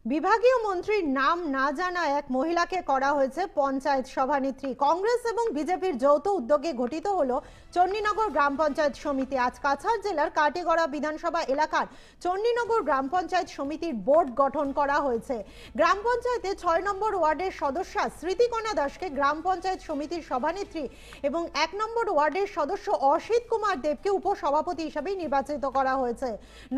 বিভাগীয় মন্ত্রীর নাম না জানা এক মহিলাকে করা হয়েছে পঞ্চায়েত সভানেত্রী। কংগ্রেস এবং বিজেপির যৌথ উদ্যোগে গঠিত হলো চণ্ডীনগর গ্রাম পঞ্চায়েত সমিতি। আজ কাছাড় জেলার কাটিগড়া বিধানসভা এলাকার চণ্ডীনগর গ্রাম পঞ্চায়েত সমিতির বোর্ড গঠন করা হয়েছে। গ্রাম পঞ্চায়েতে ৬ নম্বর ওয়ার্ডের সদস্যা স্মৃতিকণা দাসকে গ্রাম পঞ্চায়েত সমিতির সভানেত্রী এবং ১ নম্বর ওয়ার্ডের সদস্য অসিত কুমার দেবকে উপসভাপতি হিসেবে নির্বাচিত করা হয়েছে।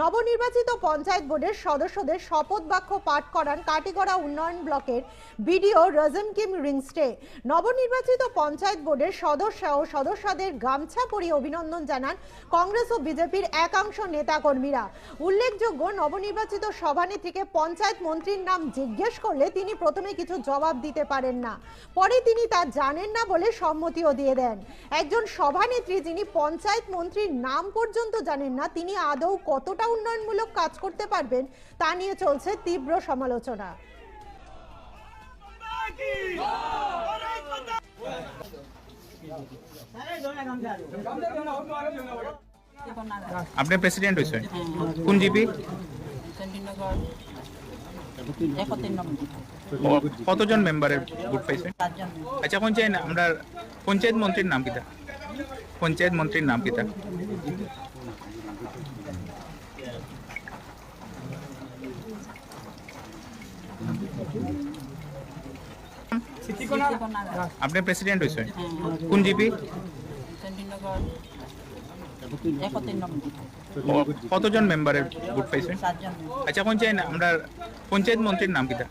নবনির্বাচিত পঞ্চায়েত বোর্ডের সদস্যদের শপথ বাক্য পাঠ করান কাটিগড়া উন্নয়ন ব্লকের বিডিও রজন কিম রিংস্টে। নবনির্বাচিত পঞ্চায়েত বোর্ডের সদস্য ও সদস্যদের গামছা পরিয়ে অভিনন্দন জানান কংগ্রেস ও বিজেপির একাংশ নেতাকর্মীরা। উল্লেখযোগ্য, নবনির্বাচিত সভানেত্রীকে পঞ্চায়েত মন্ত্রীর নাম জিজ্ঞেস করলে তিনি প্রথমে কিছু জবাব দিতে পারেন না, পরে তিনি তা জানেন না বলে সম্মতিও দিয়ে দেন। একজন সভানেত্রী যিনি পঞ্চায়েত মন্ত্রীর নাম পর্যন্ত জানেন না, তিনি আদৌ কতটা উন্নয়নমূলক কাজ করতে পারবেন তা নিয়ে চলছে তীব্র সমালোচনা। আপনি প্রেসিডেন্ট হয়েছেন কোন জিপি? কতজন মেম্বারের ভোট পাইছে? আচ্ছা, পঞ্চায়েত আমরা পঞ্চায়েত মন্ত্রীর নাম কিতা? পঞ্চায়েত মন্ত্রীর নাম কিতা? আপনি প্রেসিডেন্ট হয়েছেন কোন জিপি? কতজন মেম্বারের ভোট পাইছে? আচ্ছা, পঞ্চায়েত আমরা পঞ্চায়েত মন্ত্রীর নাম কিতা?